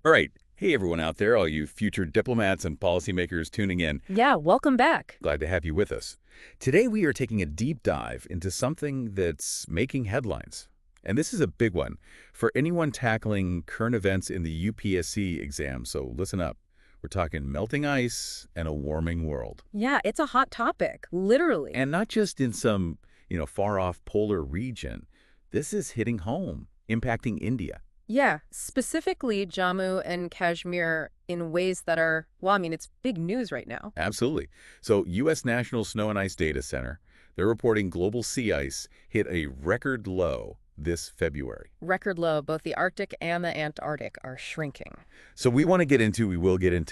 All right. Hey, everyone out there, all you future diplomats and policymakers tuning in. Yeah, welcome back. Glad to have you with us. Today, we are taking a deep dive into something that's making headlines. And this is a big one for anyone tackling current events in the UPSC exam. So listen up. We're talking melting ice and a warming world. Yeah, it's a hot topic, literally. And not just in some, far-off polar region. This is hitting home, impacting India. Yeah, specifically Jammu and Kashmir in ways that are, well, I mean, it's big news right now. Absolutely. So U.S. National Snow and Ice Data Center, they're reporting global sea ice hit a record low this February. Record low, both the Arctic and the Antarctic are shrinking. So we will get into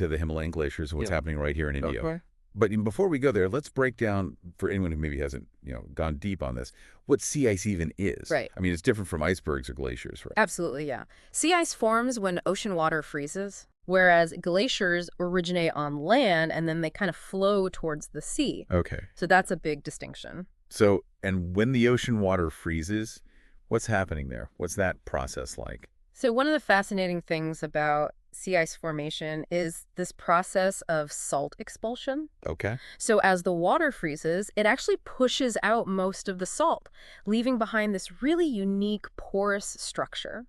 the Himalayan glaciers and what's happening right here in India. Okay. But before we go there, let's break down, for anyone who maybe hasn't, gone deep on this, what sea ice even is. Right. I mean, it's different from icebergs or glaciers, right? Absolutely, yeah. Sea ice forms when ocean water freezes, whereas glaciers originate on land and then they kind of flow towards the sea. Okay. So that's a big distinction. So, and when the ocean water freezes, what's happening there? What's that process like? So one of the fascinating things about sea ice formation is this process of salt expulsion. Okay. So as the water freezes, it actually pushes out most of the salt, leaving behind this really unique porous structure.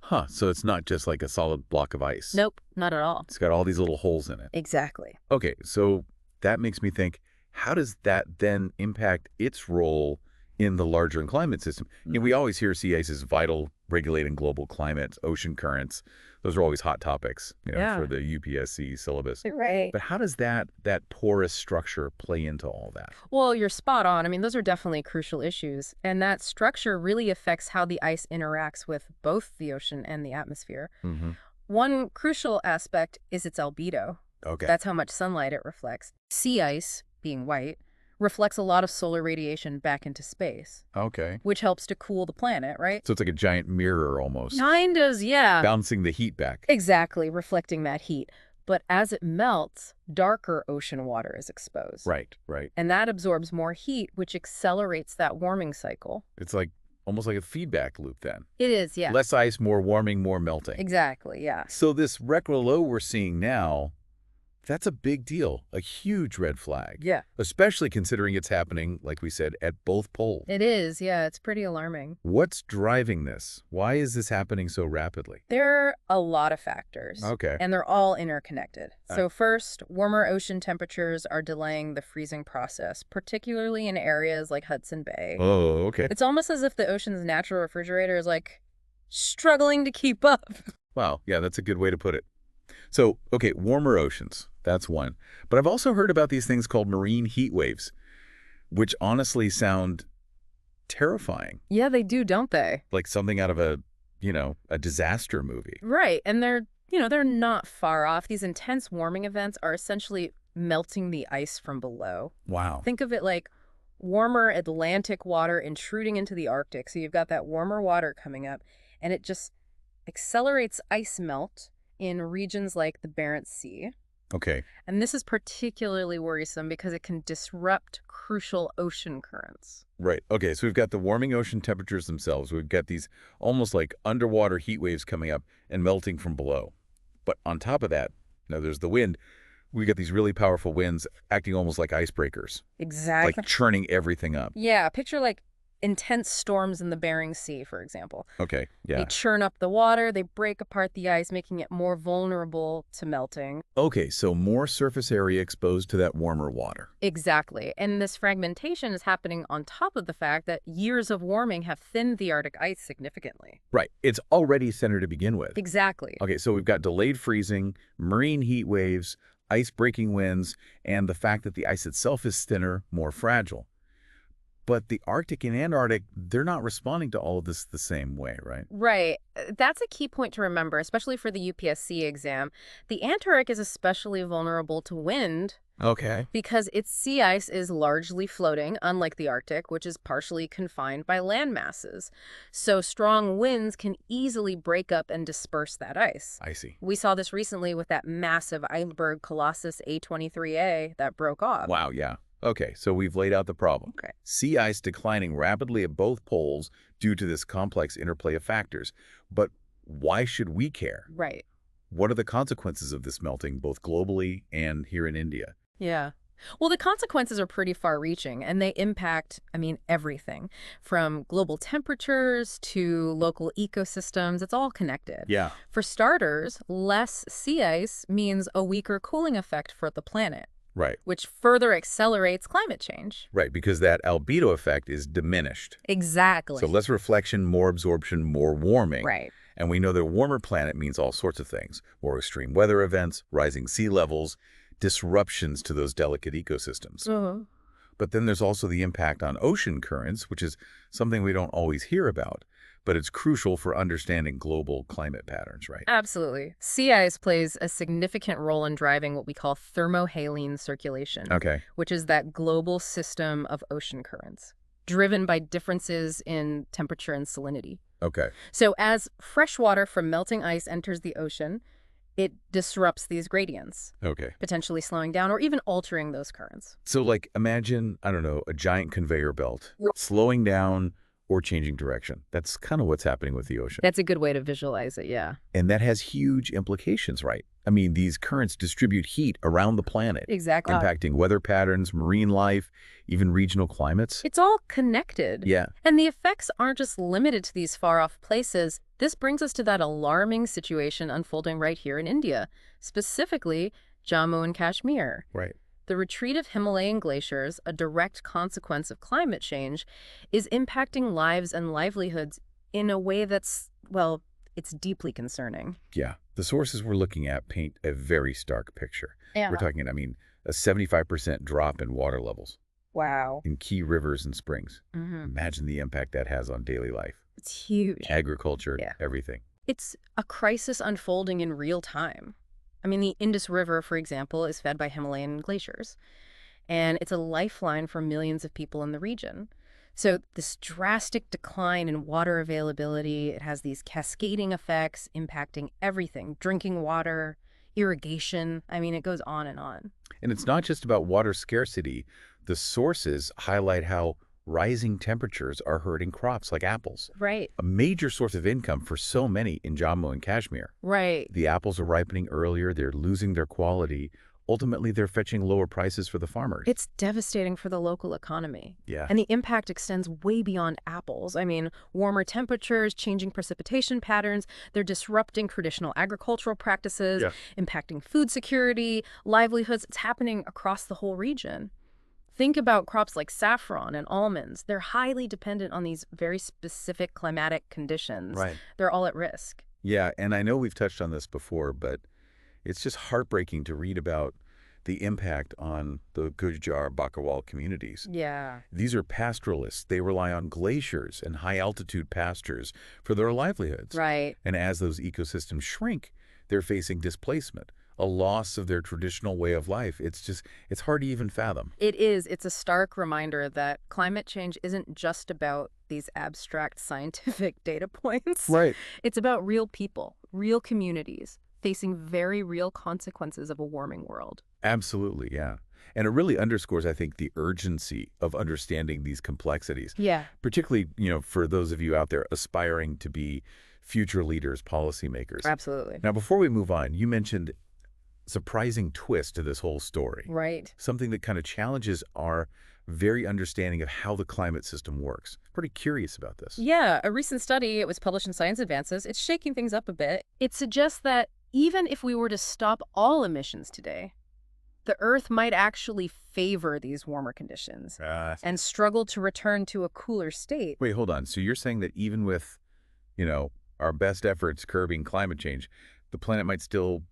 Huh, so it's not just like a solid block of ice. Nope, not at all. It's got all these little holes in it. Exactly. Okay, so that makes me think, how does that then impact its role in the larger climate system? We always hear sea ice is vital, regulating global climate, ocean currents. Those are always hot topics, Yeah. for the UPSC syllabus. Right. But how does that porous structure play into all that? Well, you're spot on. I mean, those are definitely crucial issues. And that structure really affects how the ice interacts with both the ocean and the atmosphere. Mm-hmm. One crucial aspect is its albedo. Okay. That's how much sunlight it reflects. Sea ice, being white, reflects a lot of solar radiation back into space, Okay. which helps to cool the planet, right? So it's like a giant mirror almost, Kind of, yeah. bouncing the heat back. Exactly, reflecting that heat. But as it melts, darker ocean water is exposed. Right, right. And that absorbs more heat, which accelerates that warming cycle. It's like almost like a feedback loop then. It is, yeah. Less ice, more warming, more melting. Exactly, yeah. So this record low we're seeing now, that's a big deal, a huge red flag. Yeah. Especially considering it's happening, like we said, at both poles. It is, yeah. It's pretty alarming. What's driving this? Why is this happening so rapidly? There are a lot of factors. Okay. And they're all interconnected. So first, warmer ocean temperatures are delaying the freezing process, particularly in areas like Hudson Bay. Oh, okay. It's almost as if the ocean's natural refrigerator is like struggling to keep up. Wow, yeah, that's a good way to put it. So, okay, warmer oceans, that's one. But I've also heard about these things called marine heat waves, which honestly sound terrifying, Yeah, they do, don't they? like something out of a disaster movie. Right. And they're not far off. These intense warming events are essentially melting the ice from below. Wow. Think of it like warmer Atlantic water intruding into the Arctic. So you've got that warmer water coming up, and it just accelerates ice melt in regions like the Barents Sea. Okay. And this is particularly worrisome because it can disrupt crucial ocean currents. Right. Okay, so we've got the warming ocean temperatures themselves. We've got these almost like underwater heat waves coming up and melting from below. But on top of that, now there's the wind. We got these really powerful winds acting almost like icebreakers, Exactly. like churning everything up. Yeah, picture like intense storms in the Bering Sea, for example. Okay, They yeah. churn up the water, they break apart the ice, making it more vulnerable to melting. Okay, so more surface area exposed to that warmer water. Exactly. And this fragmentation is happening on top of the fact that years of warming have thinned the Arctic ice significantly. Right. It's already thinner to begin with. Exactly. Okay, so we've got delayed freezing, marine heat waves, ice-breaking winds, and the fact that the ice itself is thinner, more fragile. But the Arctic and Antarctic, they're not responding to all of this the same way, right? Right. That's a key point to remember, especially for the UPSC exam. The Antarctic is especially vulnerable to wind Okay. because its sea ice is largely floating, unlike the Arctic, which is partially confined by land masses. So strong winds can easily break up and disperse that ice. I see. We saw this recently with that massive iceberg Colossus A23A that broke off. Wow, yeah. Okay, so we've laid out the problem. Okay. Sea ice declining rapidly at both poles due to this complex interplay of factors. But why should we care? Right. What are the consequences of this melting, both globally and here in India? Yeah. Well, the consequences are pretty far-reaching, and they impact, everything from global temperatures to local ecosystems. It's all connected. Yeah. For starters, less sea ice means a weaker cooling effect for the planet, Right. which further accelerates climate change. Right, because that albedo effect is diminished. So Exactly. less reflection, more absorption, more warming. Right. And we know that a warmer planet means all sorts of things. More extreme weather events, rising sea levels, disruptions to those delicate ecosystems. Uh-huh. But then there's also the impact on ocean currents, which is something we don't always hear about, but it's crucial for understanding global climate patterns, right? Absolutely. Sea ice plays a significant role in driving what we call thermohaline circulation, Okay. which is that global system of ocean currents, driven by differences in temperature and salinity. Okay. So as fresh water from melting ice enters the ocean, it disrupts these gradients, Okay. potentially slowing down or even altering those currents. So like imagine, I don't know, a giant conveyor belt slowing down or changing direction. That's kind of what's happening with the ocean. That's a good way to visualize it, yeah. And that has huge implications, right? I mean, these currents distribute heat around the planet, Exactly. impacting weather patterns, marine life, even regional climates. It's all connected. Yeah. And the effects aren't just limited to these far-off places. This brings us to that alarming situation unfolding right here in India, specifically Jammu and Kashmir. Right. The retreat of Himalayan glaciers, a direct consequence of climate change, is impacting lives and livelihoods in a way that's, well, it's deeply concerning. Yeah. The sources we're looking at paint a very stark picture. Yeah. We're talking, a 75% drop in water levels Wow. in key rivers and springs. Hmm. Imagine the impact that has on daily life, It's huge. agriculture, Yeah. everything. It's a crisis unfolding in real time. The Indus River, for example, is fed by Himalayan glaciers, and it's a lifeline for millions of people in the region. So this drastic decline in water availability, it has these cascading effects impacting everything, drinking water, irrigation. It goes on and on. And it's not just about water scarcity. The sources highlight how rising temperatures are hurting crops like apples, Right. a major source of income for so many in Jammu and Kashmir. Right. The apples are ripening earlier, they're losing their quality. Ultimately, they're fetching lower prices for the farmers. It's devastating for the local economy. Yeah. And the impact extends way beyond apples. Warmer temperatures, changing precipitation patterns, they're disrupting traditional agricultural practices, Yeah. impacting food security, livelihoods. It's happening across the whole region. Think about crops like saffron and almonds. They're highly dependent on these very specific climatic conditions. Right. They're all at risk. Yeah, and I know we've touched on this before, but it's just heartbreaking to read about the impact on the Gujar Bakarwal communities. Yeah. These are pastoralists. They rely on glaciers and high-altitude pastures for their livelihoods. Right. And as those ecosystems shrink, they're facing displacement, a loss of their traditional way of life. It's hard to even fathom. It is. It's a stark reminder that climate change isn't just about these abstract scientific data points. Right. It's about real people, real communities, facing very real consequences of a warming world. Absolutely, yeah. And it really underscores, I think, the urgency of understanding these complexities, Yeah. particularly, for those of you out there aspiring to be future leaders, policymakers. Absolutely. Now, before we move on, you mentioned surprising twist to this whole story. Right. Something that kind of challenges our very understanding of how the climate system works. Pretty curious about this. Yeah, a recent study, it was published in Science Advances, it's shaking things up a bit. It suggests that even if we were to stop all emissions today, the Earth might actually favor these warmer conditions and struggle to return to a cooler state. Wait, hold on. So you're saying that even with, our best efforts curbing climate change, the planet might still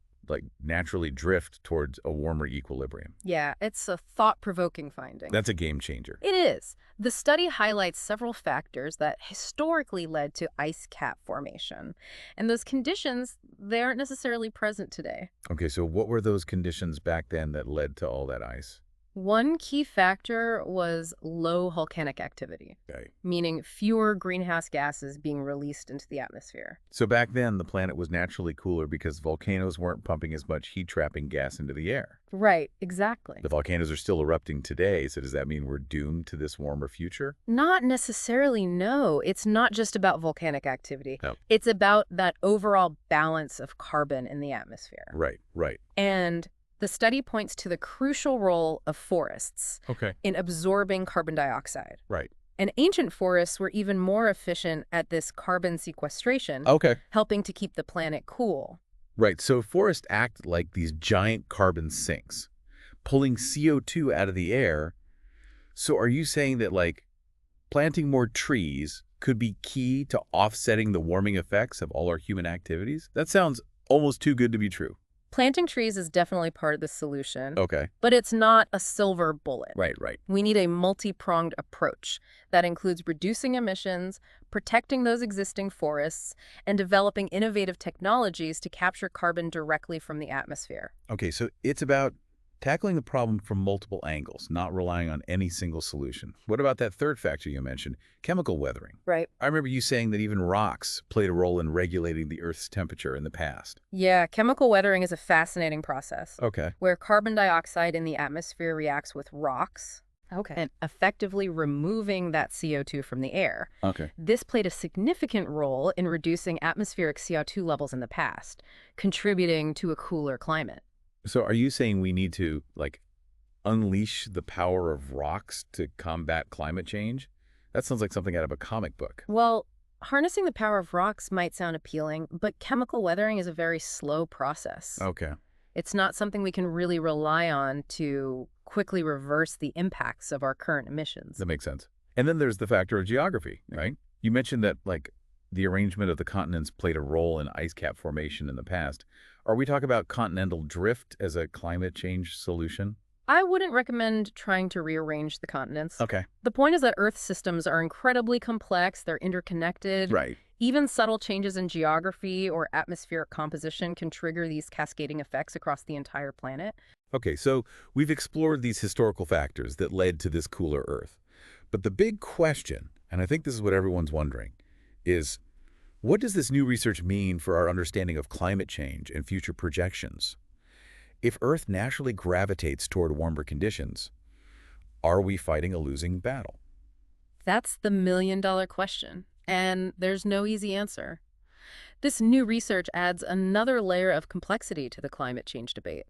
naturally drift towards a warmer equilibrium. Yeah, it's a thought-provoking finding. That's a game changer. It is. The study highlights several factors that historically led to ice cap formation. And those conditions, they aren't necessarily present today. Okay, so what were those conditions back then that led to all that ice? One key factor was low volcanic activity, Okay. meaning fewer greenhouse gases being released into the atmosphere. So back then, the planet was naturally cooler because volcanoes weren't pumping as much heat-trapping gas into the air. Right, exactly. The volcanoes are still erupting today, so does that mean we're doomed to this warmer future? Not necessarily, no. It's not just about volcanic activity. No. It's about that overall balance of carbon in the atmosphere. Right, right. And the study points to the crucial role of forests Okay. in absorbing carbon dioxide. Right. And ancient forests were even more efficient at this carbon sequestration, Okay. helping to keep the planet cool. Right, so forests act like these giant carbon sinks, pulling CO2 out of the air. So are you saying that, like, planting more trees could be key to offsetting the warming effects of all our human activities? That sounds almost too good to be true. Planting trees is definitely part of the solution, Okay. but it's not a silver bullet. Right, right. We need a multi-pronged approach that includes reducing emissions, protecting those existing forests, and developing innovative technologies to capture carbon directly from the atmosphere. Okay, so it's about tackling the problem from multiple angles, not relying on any single solution. What about that third factor you mentioned, chemical weathering? Right. I remember you saying that even rocks played a role in regulating the Earth's temperature in the past. Yeah, chemical weathering is a fascinating process Okay. where carbon dioxide in the atmosphere reacts with rocks. Okay. And effectively removing that CO2 from the air. Okay. This played a significant role in reducing atmospheric CO2 levels in the past, contributing to a cooler climate. So are you saying we need to, like, unleash the power of rocks to combat climate change? That sounds like something out of a comic book. Well, harnessing the power of rocks might sound appealing, but chemical weathering is a very slow process. Okay. It's not something we can really rely on to quickly reverse the impacts of our current emissions. That makes sense. And then there's the factor of geography, right? You mentioned that, like, the arrangement of the continents played a role in ice cap formation in the past. Are we talking about continental drift as a climate change solution? I wouldn't recommend trying to rearrange the continents. Okay. The point is that Earth systems are incredibly complex, they're interconnected. Right. Even subtle changes in geography or atmospheric composition can trigger these cascading effects across the entire planet. Okay, so we've explored these historical factors that led to this cooler Earth. But the big question, and I think this is what everyone's wondering, is what does this new research mean for our understanding of climate change and future projections? If Earth naturally gravitates toward warmer conditions, are we fighting a losing battle? That's the million-dollar question, and there's no easy answer. This new research adds another layer of complexity to the climate change debate,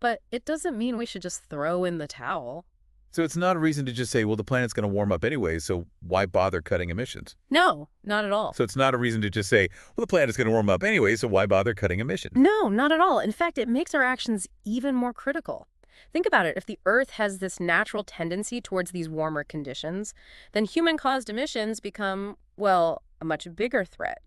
but it doesn't mean we should just throw in the towel. So it's not a reason to just say, well, the planet's going to warm up anyway, so why bother cutting emissions? No, not at all. So it's not a reason to just say, well, the planet's going to warm up anyway, so why bother cutting emissions? No, not at all. In fact, it makes our actions even more critical. Think about it. If the Earth has this natural tendency towards these warmer conditions, then human-caused emissions become, well, a much bigger threat,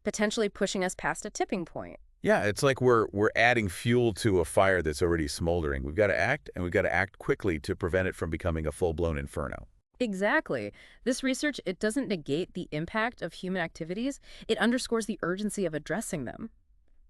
potentially pushing us past a tipping point. Yeah, it's like we're adding fuel to a fire that's already smoldering. We've got to act, and we've got to act quickly to prevent it from becoming a full-blown inferno. Exactly. This research, it doesn't negate the impact of human activities. It underscores the urgency of addressing them.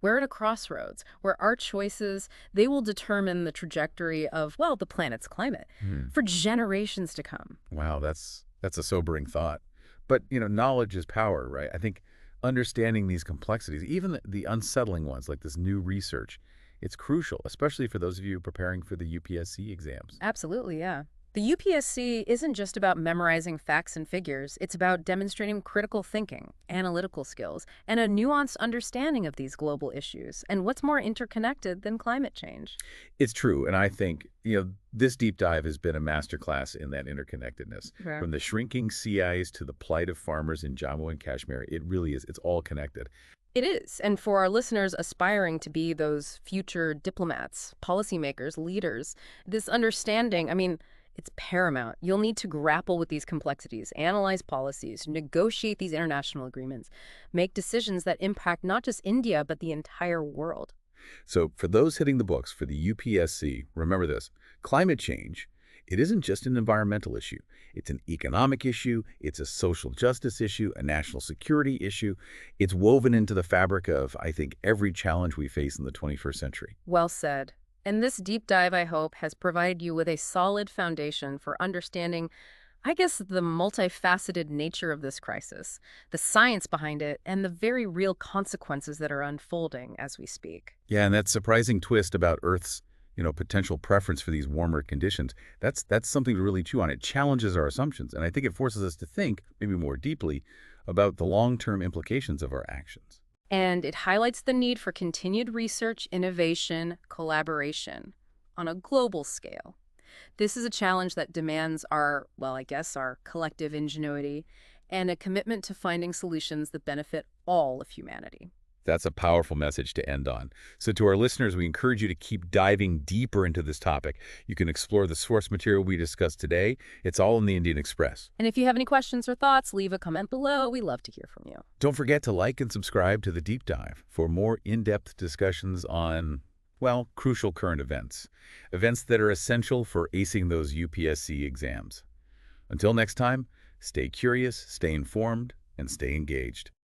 We're at a crossroads where our choices, they will determine the trajectory of, well, the planet's climate for generations to come. Wow, that's a sobering thought. But, knowledge is power, right? I think understanding these complexities, even the unsettling ones like this new research, it's crucial, especially for those of you preparing for the UPSC exams. Absolutely, yeah. The UPSC isn't just about memorizing facts and figures. It's about demonstrating critical thinking, analytical skills, and a nuanced understanding of these global issues. And what's more interconnected than climate change? It's true, and I think, this deep dive has been a masterclass in that interconnectedness. Yeah. From the shrinking sea ice to the plight of farmers in Jammu and Kashmir, it really is. It's all connected. It is. And for our listeners aspiring to be those future diplomats, policymakers, leaders, this understanding, it's paramount. You'll need to grapple with these complexities, analyze policies, negotiate these international agreements, make decisions that impact not just India, but the entire world. So for those hitting the books for the UPSC, remember this. Climate change, it isn't just an environmental issue. It's an economic issue. It's a social justice issue, a national security issue. It's woven into the fabric of, I think, every challenge we face in the 21st century. Well said. And this deep dive, I hope, has provided you with a solid foundation for understanding, I guess, the multifaceted nature of this crisis, the science behind it, and the very real consequences that are unfolding as we speak. Yeah, and that surprising twist about Earth's, potential preference for these warmer conditions, that's something to really chew on. It challenges our assumptions, and I think it forces us to think, maybe more deeply, about the long-term implications of our actions. And it highlights the need for continued research, innovation, collaboration on a global scale. This is a challenge that demands our, well, I guess, our collective ingenuity and a commitment to finding solutions that benefit all of humanity. That's a powerful message to end on. So to our listeners, we encourage you to keep diving deeper into this topic. You can explore the source material we discussed today. It's all in the Indian Express. And if you have any questions or thoughts, leave a comment below. We love to hear from you. Don't forget to like and subscribe to The Deep Dive for more in-depth discussions on, well, crucial current events. Events that are essential for acing those UPSC exams. Until next time, stay curious, stay informed, and stay engaged.